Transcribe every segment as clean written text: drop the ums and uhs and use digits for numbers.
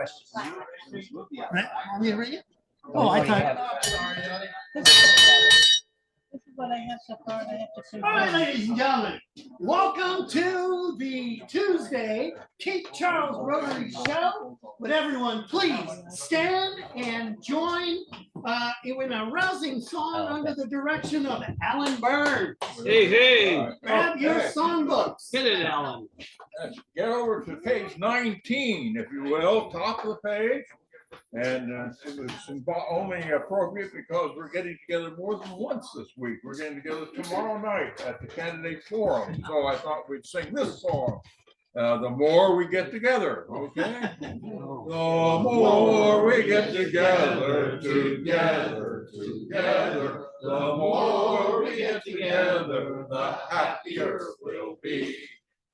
question. Right? Want me to read it? Oh, I thought. This is what I have so far. I have to. All right, ladies and gentlemen, welcome to the Tuesday Cape Charles Rotary Show. Would everyone please stand and join in a rousing song under the direction of Alan Byrne. Hey, hey. Grab your songbooks. Hit it, Alan. Get over to page 19, if you will, top of the page. And it was only appropriate because we're getting together more than once this week. We're getting together tomorrow night at the candidate forum. So I thought we'd sing this song. The more we get together, okay? The more we get together, together, the more we get together, the happier we'll be.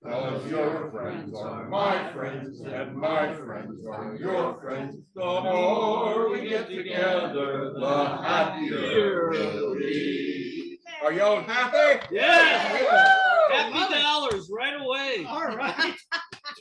Because your friends are my friends, and my friends are your friends. The more we get together, the happier we'll be. Are y'all happy? Yeah. Happy dollars right away. All right.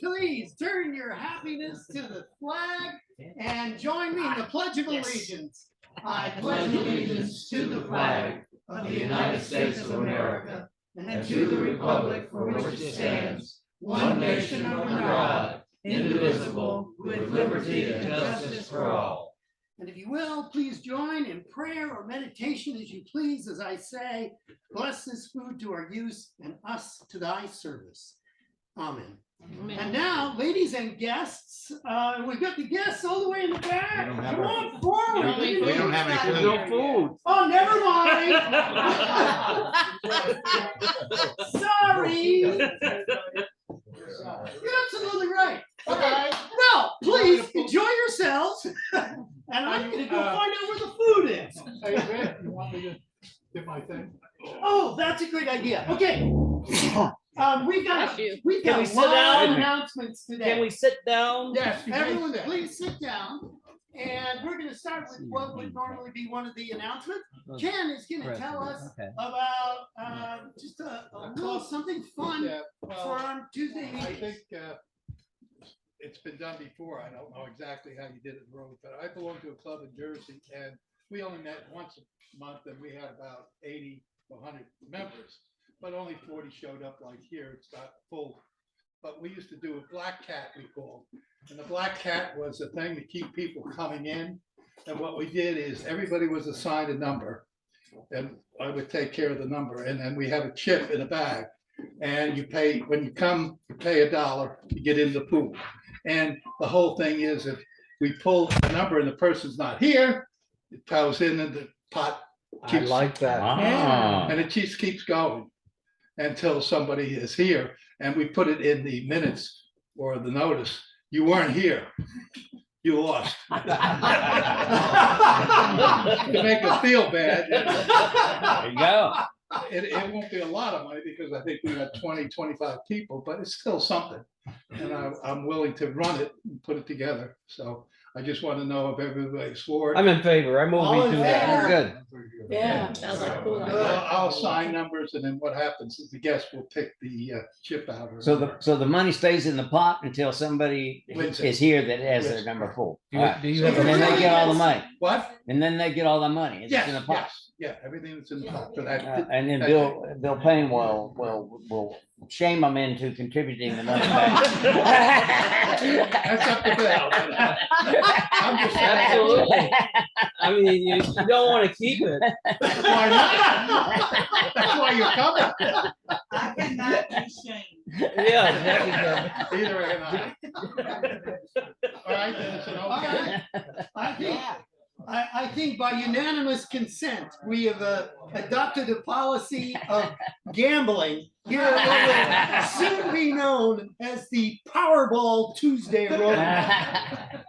Please turn your happiness to the flag and join me in the Pledge of Allegiance. I pledge allegiance to the flag of the United States of America and to the republic for which it stands, one nation under God, indivisible, with liberty and justice for all. And if you will, please join in prayer or meditation as you please, as I say, bless this food to our use and us to thy service. Amen. Amen. And now, ladies and guests, we've got the guests all the way in the back. Come on forward. We don't have any There's no food. Oh, never mind. Sorry. You're absolutely right. All right. Well, please enjoy yourselves. And I'm going to go find out where the food is. Hey, Rick, you want me to get my thing? Oh, that's a great idea. Okay. We've got Can a we lot sit down? of announcements today. Can we sit down? Yes, everyone, please sit down. And we're going to start with what would normally be one of the announcements. Ken is going to tell us about just a little something fun Yeah, for well, our Tuesday I meeting. think it's been done before. I don't know exactly how you did it in Rome, but I belong to a club in Jersey, and we only met once a month, and we had about 80 to 100 members, but only 40 showed up like here. It's not full. But we used to do a black cat, we called. And the black cat was a thing to keep people coming in. And what we did is everybody was assigned a number. And I would take care of the number. And then we have a chip in a bag. And you pay, when you come, you pay $1 to get in the pool. And the whole thing is if we pull a number and the person's not here, it goes in and the pot keeps, that. and it just keeps going until somebody is here. And we put it in the minutes or the notice. You weren't here. You lost. To make us feel bad. There you go. It won't be a lot of money because I think we got 20, 25 people, but it's still something. And I'm willing to run it and put it together. So I just want to know if everybody's for it. I'm in favor. I All move in we do that. favor? Good. Yeah, sounds like a cool idea. I'll assign numbers, and then what happens is the guest will pick the chip out. Or So the money stays in the pot until somebody Wins it. is here that has their Wins. number full. Do All right. you have And then they get all the money. What? And then they get all the money. It's Yes, in the pot. yes, yeah, everything that's in the pot for that. And then Bill Payne will shame them into contributing the money back. That's up to Bill. I'm just saying. Absolutely. I mean, you don't want to keep it. Why not? That's why you're coming. I cannot be shamed. Yeah, exactly. Either way, all right, then it's an All okay. right. I think by unanimous consent, we have adopted a policy of gambling here at what will soon be known as the Powerball Tuesday Road.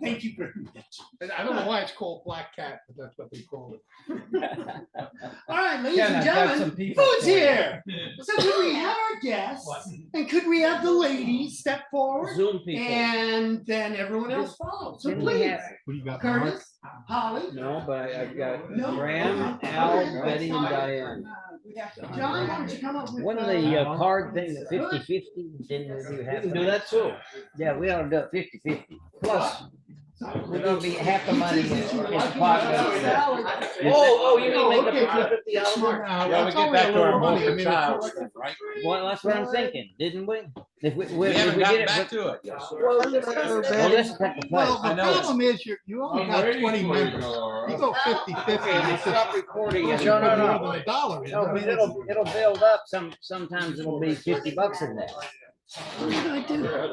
Thank you very much. And I don't know why it's called Black Cat, but that's what they call it. All right, ladies Ken, and I've got some gentlemen, people food's for you. here. So could we have our guests and could we have the ladies step forward Zoom people. and then everyone else follows? So Didn't we please, have- What do you got? Curtis, Holly, No, but I've got No. Graham, Al, Betty, and Diane. John, why don't you come up with? One of the card thing, the 50-50, didn't we do We half? can of do it? that too. Yeah, we ought to do it 50-50. Plus, We're gonna be half the money in the pot. Oh, you mean make it $50? Well, we get back to our multiple child, stuff, right? Well, that's what I'm thinking, didn't we? If we We haven't did gotten it back for- to it yet, sir. Well, let's take the Well, place. the problem is you only got 20 members. You go 50-50. Okay, stop recording it. No, No, no, more no. than $1. No, but it'll build up. Sometimes it'll be $50 in there.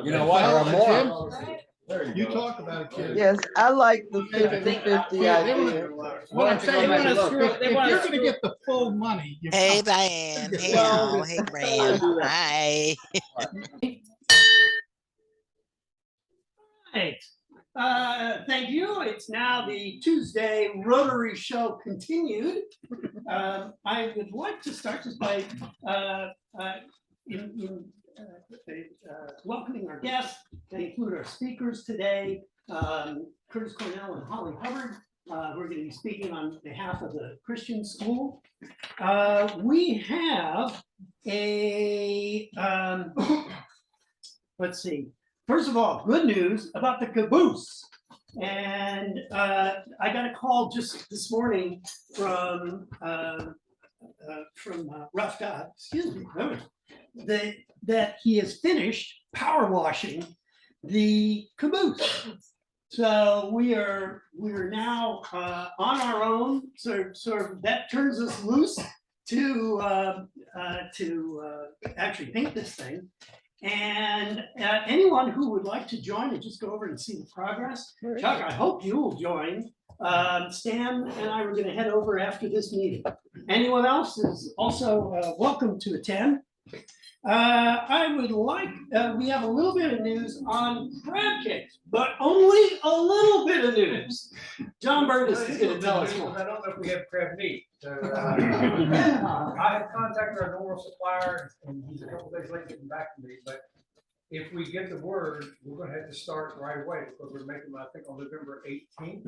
You know what? Well, Or more. Jim, you talk about it, Jim. Yes, I like the Yeah, 50-50 they wanna- idea. What I'm saying, They wanna is, screw- if they you're wanna gonna get the full money. you Hey, come- Diane. Hey, Well, Al. Hey, Graham. Hi. Right. Thank you. It's now the Tuesday Rotary Show continued. I would like to start just by welcoming our guests. They include our speakers today, Curtis Cornell and Holly Hubbard. We're going to be speaking on behalf of the Christian school. We have a, let's see. First of all, good news about the caboose. And I got a call just this morning from Rough God, excuse me, that he has finished power washing the caboose. So we are now on our own. Sort of that turns us loose to actually paint this thing. And anyone who would like to join and just go over and see the progress, Chuck, I hope you will join. Stan and I were going to head over after this meeting. Anyone else is also welcome to attend. I would like, we have a little bit of news on crab cakes, but only a little bit of news. John Burgess is going to tell us more. I don't know if we have crab meat. So, I have contacted our normal supplier and he's a couple days late getting back to me, but if we get the word, we're gonna have to start right away because we're making them, I think, on November 18th.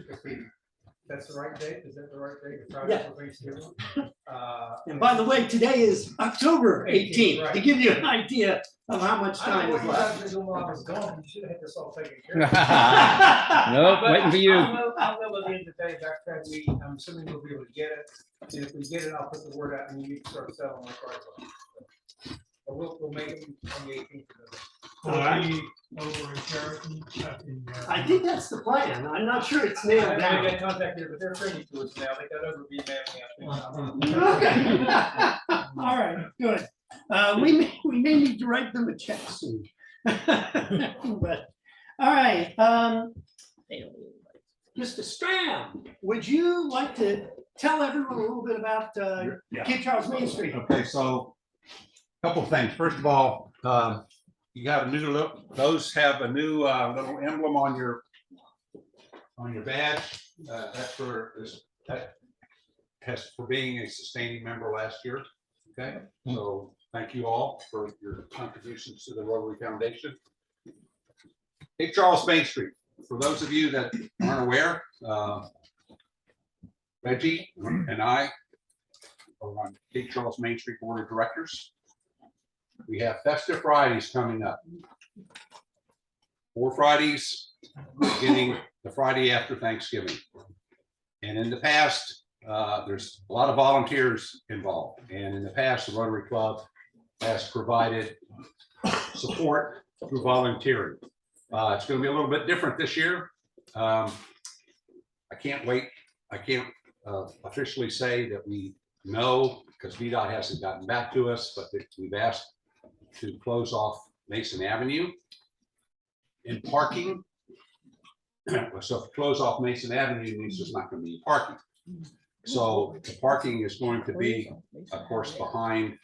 That's the right date? Is that the right date? The Friday Yeah. before Thanksgiving? And by the way, today is October 18th, to Right. give you an idea of how much I time don't know is what you guys left. been doing while I was gone. You should have had this all taken care of. Nope, But waiting for you. I'll know by the end of the day about crab meat. I'm assuming we'll be able to get it. And if we get it, I'll put the word out and you can start selling like right away. But we'll make it on the 18th. All right. I think that's the plan. I'm not sure it's I nailed down. got contacted, but they're friendly to us now. They got over being mad at me. Okay. All right, good. We may need to write them a check soon. But, all right, Mr. Stram, would you like to tell everyone a little bit about Yeah. Kid Charles Main Street? Okay, so a couple of things. First of all, you got a new look. Those have a new little emblem on your badge. That's for that has for being a sustaining member last year. Okay, so thank you all for your contributions to the Rotary Foundation. Hey, Charles Main Street. For those of you that aren't aware, Reggie and I are on Cape Charles Main Street Board of Directors. We have Festive Fridays coming up. 4 Fridays, beginning the Friday after Thanksgiving. And in the past, there's a lot of volunteers involved. And in the past, the Rotary Club has provided support through volunteering. It's going to be a little bit different this year. I can't wait. I can't officially say that we know because VDOT hasn't gotten back to us, but we've asked to close off Mason Avenue and parking. So if close off Mason Avenue means there's not going to be parking. So the parking is going to be, of course, behind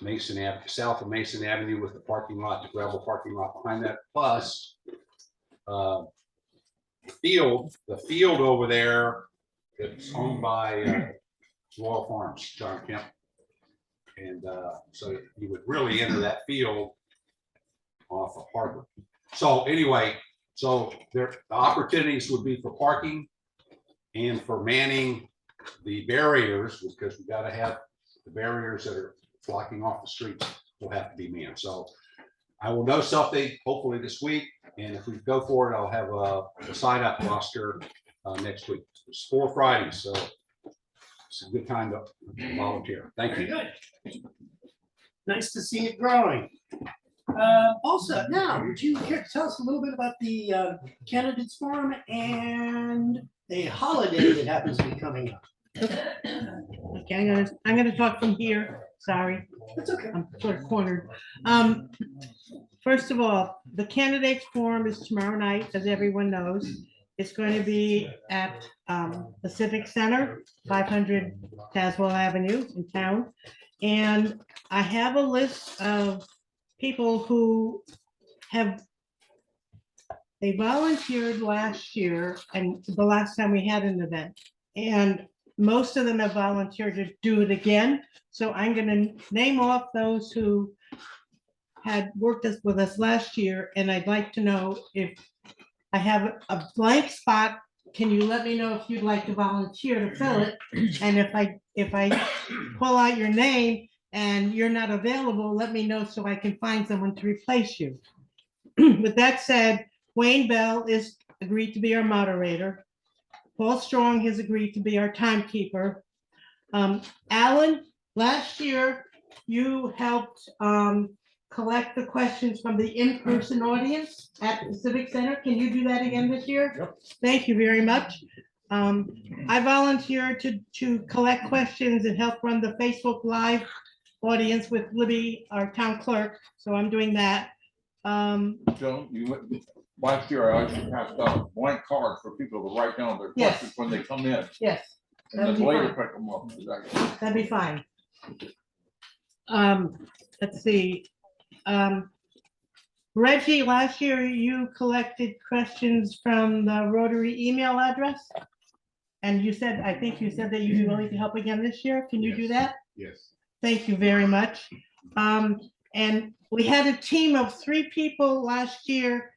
Mason Avenue, south of Mason Avenue with the parking lot, the gravel parking lot behind that, plus the field over there that's owned by Royal Farms, John Kemp. And so you would really enter that field off of Harbor. So anyway, so the opportunities would be for parking and for manning the barriers, because we got to have the barriers that are blocking off the streets will have to be manned. So I will know something hopefully this week. And if we go for it, I'll have a sign up roster next week. It's 4 Fridays, so it's a good time to volunteer. Thank Very you. good. Nice to see it growing. Also, now, would you care to tell us a little bit about the candidates forum and a holiday that happens to be coming up? Okay, I'm gonna talk from here. Sorry. That's okay. I'm sort of cornered. First of all, the candidates forum is tomorrow night, as everyone knows. It's going to be at the Civic Center, 500 Tazewell Avenue in town. And I have a list of people who they volunteered last year and the last time we had an event. And most of them have volunteered to do it again. So I'm going to name off those who had worked with us last year, and I'd like to know if I have a blank spot. Can you let me know if you'd like to volunteer to fill it? And if I pull out your name and you're not available, let me know so I can find someone to replace you. With that said, Wayne Bell is agreed to be our moderator. Paul Strong has agreed to be our timekeeper. Alan, last year you helped collect the questions from the in-person audience at the Civic Center. Can you do that again this year? Yep. Thank you very much. I volunteered to collect questions and help run the Facebook Live audience with Libby, our town clerk. So I'm doing that. Joan, last year I actually passed out a blank card for people to write down their Yes. questions when they come in. Yes, And that'd then be later fine. pick them up. That'd be fine. Let's see. Reggie, last year you collected questions from the Rotary email address. And you said, I think you said that you'd be willing to help again this year. Can you do that? Yes. Thank you very much. And we had a team of 3 people last year.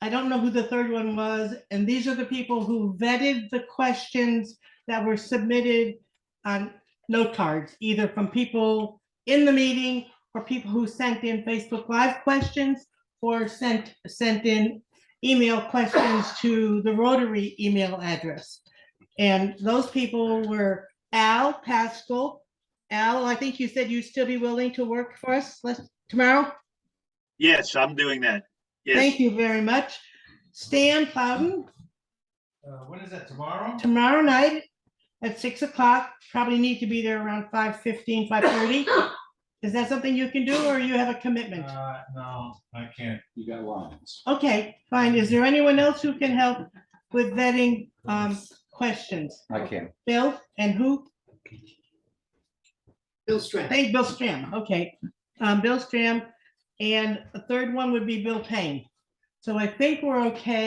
I don't know who the third one was. And these are the people who vetted the questions that were submitted on note cards, either from people in the meeting or people who sent in Facebook Live questions or sent in email questions to the Rotary email address. And those people were Al Pascal. Al, I think you said you'd still be willing to work for us tomorrow? Yes, I'm doing that. Yes. Thank you very much. Stan Plowden, When is that, tomorrow? tomorrow night at 6 o'clock, probably need to be there around 5:15, 5:30. Is that something you can do, or you have a commitment? No, I can't. You got lines. Okay, fine. Is there anyone else who can help with vetting questions? I can. Bill, and who? Bill Strand. Thank Bill Stram. Okay, Bill Stram, and a third one would be Bill Payne. So I think we're okay.